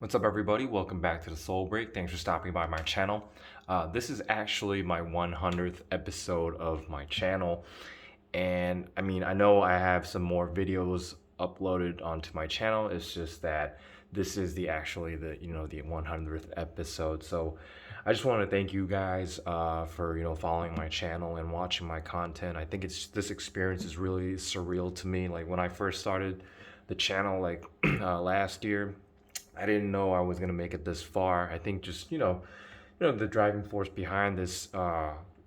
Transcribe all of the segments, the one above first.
What's up, everybody? Welcome back to the Soul Break. Thanks for stopping by my channel. This is actually my 100th episode of my channel, and I know I have some more videos uploaded onto my channel. It's just that this is the 100th episode. So I just want to thank you guys for following my channel and watching my content. I think this experience is really surreal to me. Like when I first started the channel, like last year. I didn't know I was gonna make it this far. I think just the driving force behind this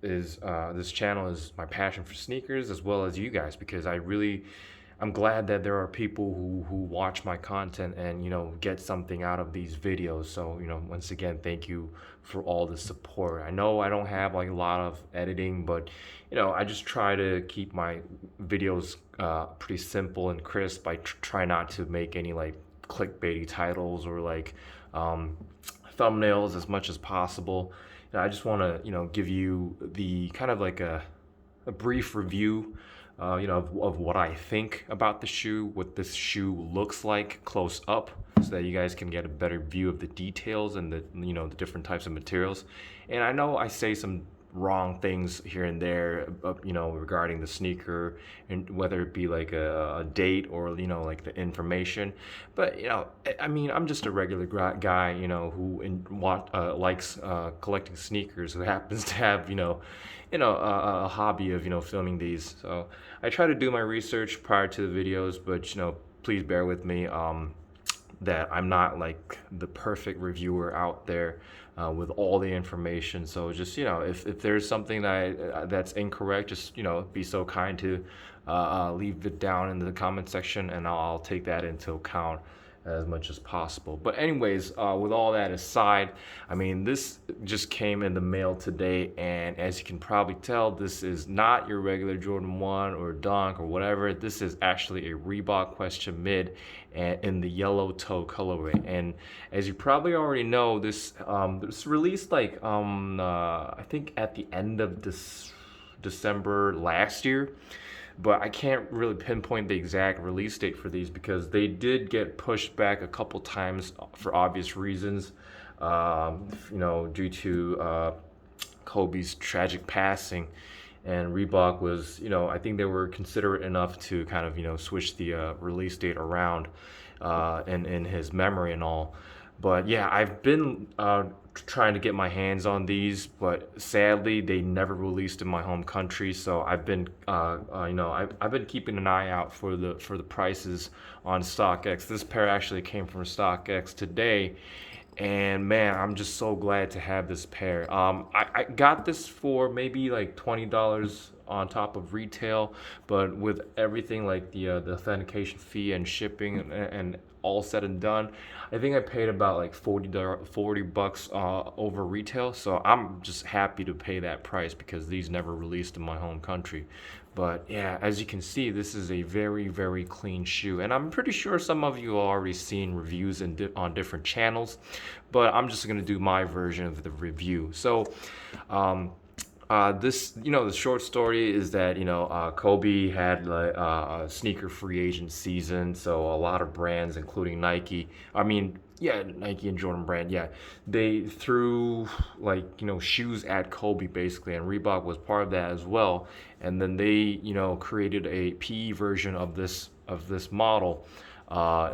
is this channel is my passion for sneakers as well as you guys, because I'm glad that there are people who watch my content and get something out of these videos. So once again, thank you for all the support. I know I don't have like a lot of editing, but I just try to keep my videos pretty simple and crisp. I try not to make any like clickbaity titles or like thumbnails as much as possible. I just want to give you the kind of like a brief review of what I think about the shoe, what this shoe looks like close up, so that you guys can get a better view of the details and the different types of materials. And I know I say some wrong things here and there, regarding the sneaker, and whether it be like a date or like the information. But I'm just a regular guy, likes collecting sneakers, who happens to have a hobby of filming these. So I try to do my research prior to the videos, but please bear with me. That I'm not like the perfect reviewer out there with all the information. So just if there's something that's incorrect, just be so kind to leave it down in the comment section, and I'll take that into account as much as possible. But anyways, with all that aside, this just came in the mail today, and as you can probably tell, this is not your regular Jordan 1 or Dunk or whatever. This is actually a Reebok Question Mid and in the yellow toe colorway. And as you probably already know, this released like I think at the end of this December last year, but I can't really pinpoint the exact release date for these because they did get pushed back a couple times for obvious reasons, due to Kobe's tragic passing. And Reebok was, I think they were considerate enough to kind of, switch the release date around in his memory and all. But yeah, I've been trying to get my hands on these, but sadly they never released in my home country. So I've been, I've been keeping an eye out for the prices on StockX. This pair actually came from StockX today, and man, I'm just so glad to have this pair. I got this for maybe like $20 on top of retail, but with everything like the authentication fee and shipping and all said and done, I think I paid about like $40 over retail. So I'm just happy to pay that price because these never released in my home country. But yeah, as you can see, this is a very, very clean shoe. And I'm pretty sure some of you have already seen reviews on different channels, but I'm just gonna do my version of the review. So the short story is that Kobe had like a sneaker free agent season, so a lot of brands, including Nike, Nike and Jordan Brand, yeah, they threw like shoes at Kobe basically, and Reebok was part of that as well. And then they created a PE version of this model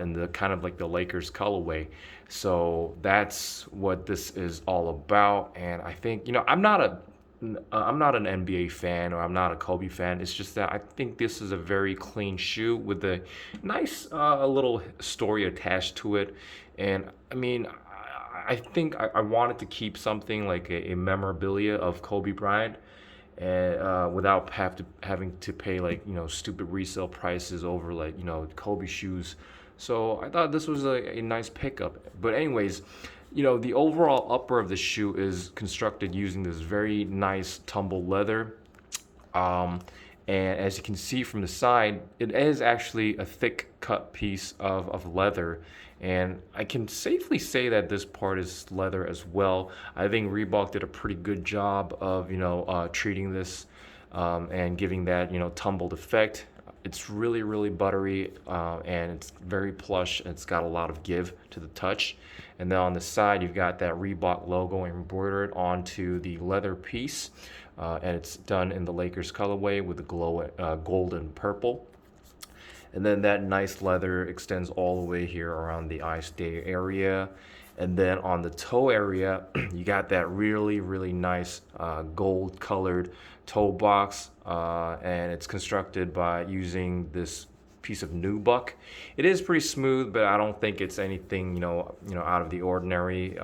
in the kind of like the Lakers colorway. So that's what this is all about. And I think I'm not an NBA fan, or I'm not a Kobe fan. It's just that I think this is a very clean shoe with a nice little story attached to it. And I think I wanted to keep something like a memorabilia of Kobe Bryant, and without having to pay like stupid resale prices over like Kobe shoes. So I thought this was a nice pickup. But anyways, the overall upper of the shoe is constructed using this very nice tumble leather. And as you can see from the side, it is actually a thick cut piece of leather. And I can safely say that this part is leather as well. I think Reebok did a pretty good job of, treating this and giving that, tumbled effect. It's really, really buttery, and it's very plush, and it's got a lot of give to the touch. And then on the side, you've got that Reebok logo embroidered onto the leather piece, and it's done in the Lakers colorway with the gold and purple. And then that nice leather extends all the way here around the eye stay area. And then on the toe area, you got that really, really nice gold colored toe box. And it's constructed by using this piece of nubuck. It is pretty smooth, but I don't think it's anything, out of the ordinary.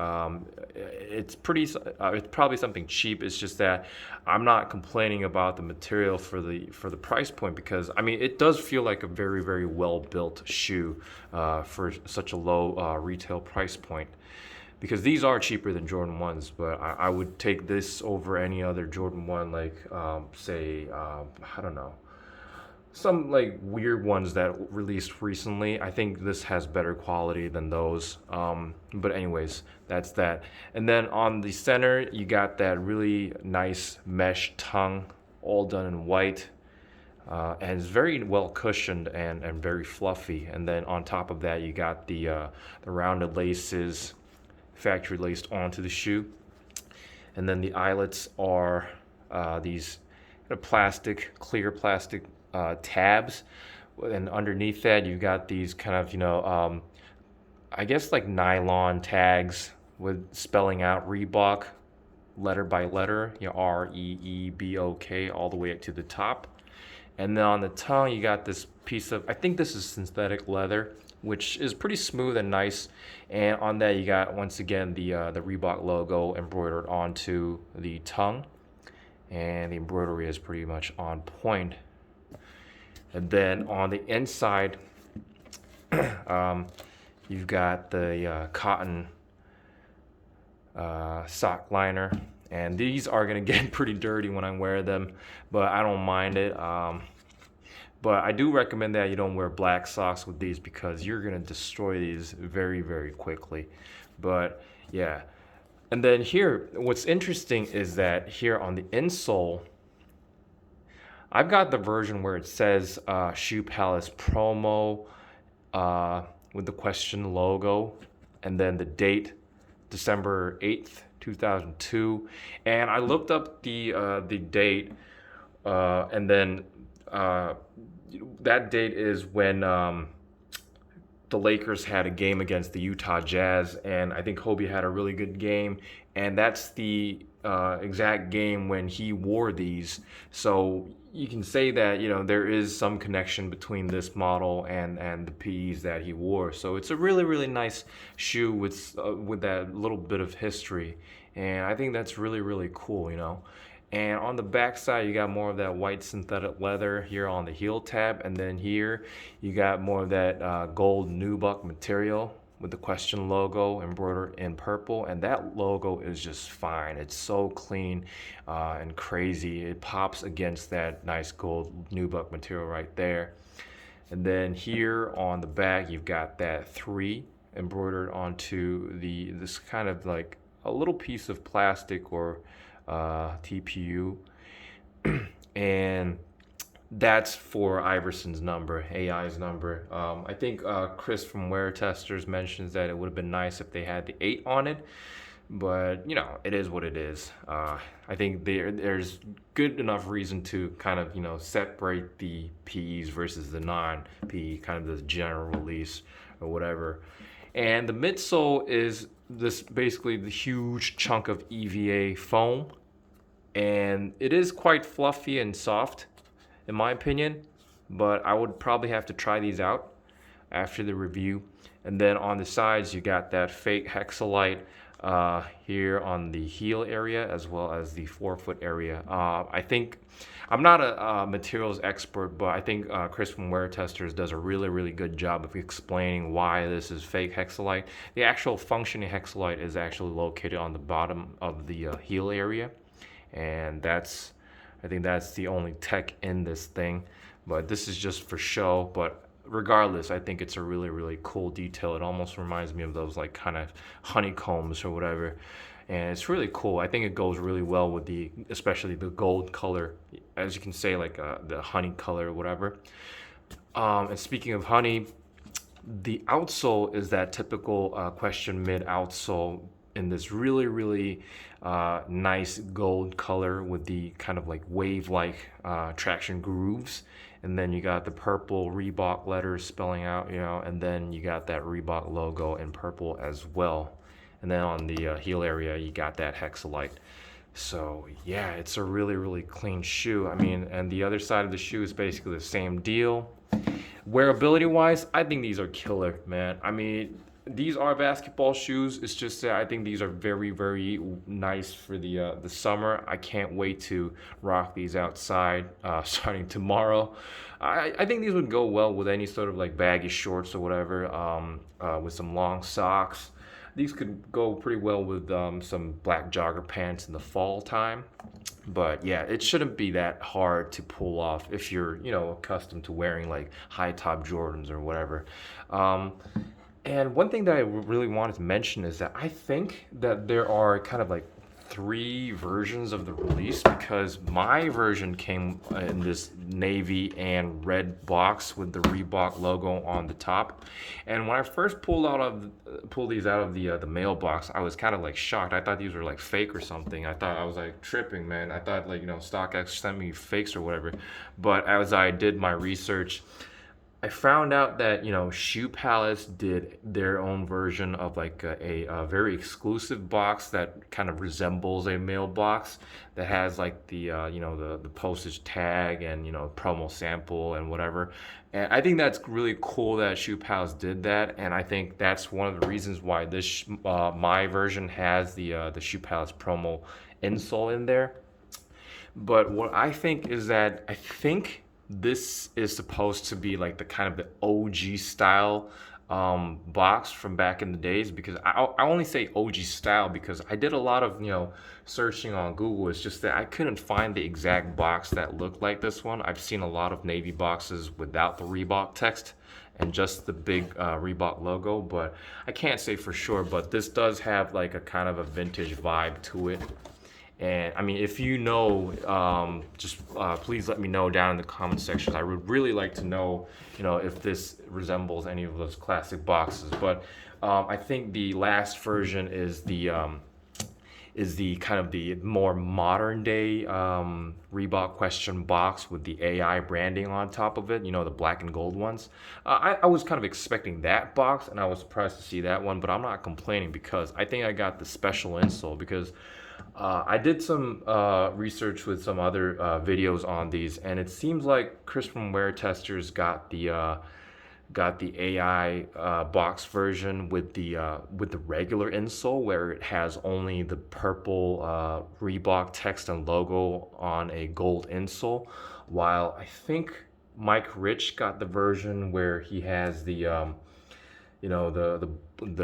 It's probably something cheap. It's just that I'm not complaining about the material for the price point, because I mean it does feel like a very, very well built shoe for such a low retail price point. Because these are cheaper than Jordan 1s, but I would take this over any other Jordan 1, like say I don't know, some like weird ones that released recently. I think this has better quality than those. But anyways, that's that. And then on the center, you got that really nice mesh tongue, all done in white. And it's very well cushioned and very fluffy. And then on top of that, you got the rounded laces, factory laced onto the shoe. And then the eyelets are these clear plastic tabs, and underneath that you've got these kind of I guess like nylon tags with spelling out Reebok letter by letter, Reebok all the way up to the top. And then on the tongue you got this piece of, I think this is synthetic leather, which is pretty smooth and nice. And on that you got, once again, the Reebok logo embroidered onto the tongue, and the embroidery is pretty much on point. And then on the inside, you've got the cotton sock liner, and these are gonna get pretty dirty when I wear them, but I don't mind it. But I do recommend that you don't wear black socks with these, because you're gonna destroy these very, very quickly. But yeah. And then here, what's interesting is that here on the insole, I've got the version where it says Shoe Palace promo with the question logo, and then the date, December 8th, 2002. And I looked up the date, and then that date is when the Lakers had a game against the Utah Jazz, and I think Kobe had a really good game, and that's the exact game when he wore these. So you can say that there is some connection between this model and the PEs that he wore. So it's a really, really nice shoe with that little bit of history, and I think that's really, really cool. And on the back side, you got more of that white synthetic leather here on the heel tab. And then here, you got more of that gold nubuck material with the question logo embroidered in purple. And that logo is just fine. It's so clean and crazy. It pops against that nice gold nubuck material right there. And then here on the back, you've got that 3 embroidered onto this kind of like a little piece of plastic or TPU, and that's for Iverson's number, AI's number. I think Chris from Wear Testers mentions that it would have been nice if they had the 8 on it, but it is what it is. I think there's good enough reason to kind of separate the PEs versus the non-PE, kind of the general release or whatever. And the midsole is this basically the huge chunk of EVA foam, and it is quite fluffy and soft in my opinion, but I would probably have to try these out after the review. And then on the sides you got that fake hexalite here on the heel area as well as the forefoot area. I think I'm not a materials expert, but I think Chris from Wear Testers does a really, really good job of explaining why this is fake hexalite. The actual functioning hexalite is actually located on the bottom of the heel area, and I think that's the only tech in this thing, but this is just for show. But regardless, I think it's a really, really cool detail. It almost reminds me of those like kind of honeycombs or whatever, and it's really cool. I think it goes really well with especially the gold color, as you can say, like the honey color or whatever. And speaking of honey, the outsole is that typical question mid outsole in this really nice gold color with the kind of like wave like traction grooves. And then you got the purple Reebok letters spelling out, and then you got that Reebok logo in purple as well. And then on the heel area, you got that hexalite. So yeah, it's a really clean shoe. I mean, and the other side of the shoe is basically the same deal. Wearability wise, I think these are killer, man. I mean, these are basketball shoes. It's just that I think these are very nice for the summer. I can't wait to rock these outside starting tomorrow. I think these would go well with any sort of like baggy shorts or whatever, with some long socks. These could go pretty well with some black jogger pants in the fall time. But yeah, it shouldn't be that hard to pull off if you're, accustomed to wearing like high top Jordans or whatever. Um, and one thing that I really wanted to mention is that I think that there are kind of like three versions of the release, because my version came in this navy and red box with the Reebok logo on the top. And when I first pulled these out of the mailbox, I was kind of like shocked. I thought these were like fake or something. I was like tripping, man. I thought like StockX sent me fakes or whatever. But as I did my research, I found out that Shoe Palace did their own version of like a very exclusive box that kind of resembles a mailbox, that has like the postage tag and promo sample and whatever. And I think that's really cool that Shoe Palace did that, and I think that's one of the reasons why this my version has the Shoe Palace promo insole in there. But what I think is that I think this is supposed to be like the kind of the OG style box from back in the days, because I only say OG style because I did a lot of searching on Google. It's just that I couldn't find the exact box that looked like this one. I've seen a lot of navy boxes without the Reebok text and just the big Reebok logo, but I can't say for sure. But this does have like a kind of a vintage vibe to it. And I mean, if you know, just please let me know down in the comment section. I would really like to know, if this resembles any of those classic boxes. But I think the last version is the kind of the more modern day Reebok question box with the AI branding on top of it, the black and gold ones. I was kind of expecting that box, and I was surprised to see that one, but I'm not complaining because I think I got the special insole, because I did some research with some other videos on these, and it seems like Chris from Wear Testers got the AI box version with the regular insole, where it has only the purple Reebok text and logo on a gold insole, while I think Mike Rich got the version where he has the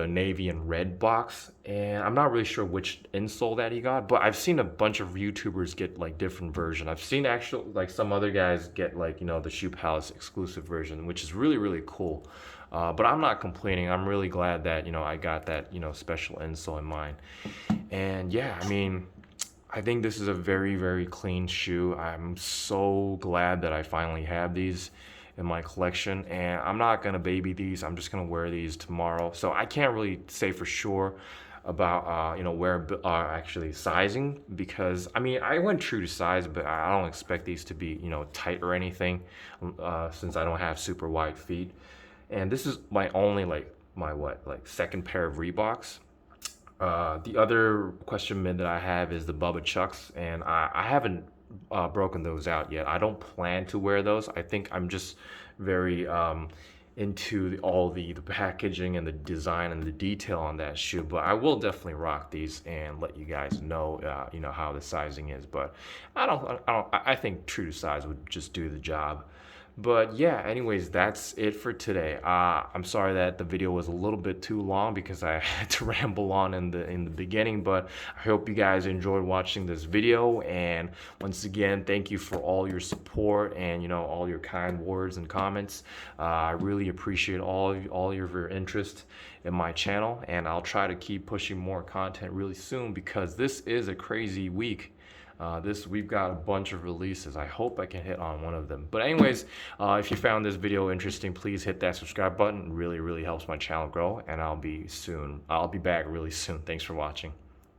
navy and red box, and I'm not really sure which insole that he got, but I've seen a bunch of YouTubers get like different version. I've seen actual like some other guys get like the Shoe Palace exclusive version, which is really cool. But I'm not complaining. I'm really glad that I got that special insole in mine. And yeah, I mean, I think this is a very clean shoe. I'm so glad that I finally have these in my collection, and I'm not gonna baby these. I'm just gonna wear these tomorrow, so I can't really say for sure about where actually sizing, because I mean, I went true to size, but I don't expect these to be tight or anything, since I don't have super wide feet. And this is my only my second pair of Reeboks. The other question mid that I have is the Bubba Chucks, and I haven't broken those out yet. I don't plan to wear those. I think I'm just very into all the packaging and the design and the detail on that shoe. But I will definitely rock these and let you guys know, how the sizing is. But I think true to size would just do the job. But yeah, anyways, that's it for today. I'm sorry that the video was a little bit too long because I had to ramble on in the beginning, but I hope you guys enjoyed watching this video. And once again, thank you for all your support and all your kind words and comments. I really appreciate all your interest in my channel, and I'll try to keep pushing more content really soon, because this is a crazy week. We've got a bunch of releases. I hope I can hit on one of them. But anyways, if you found this video interesting, please hit that subscribe button. It really, really helps my channel grow. And I'll be back really soon. Thanks for watching.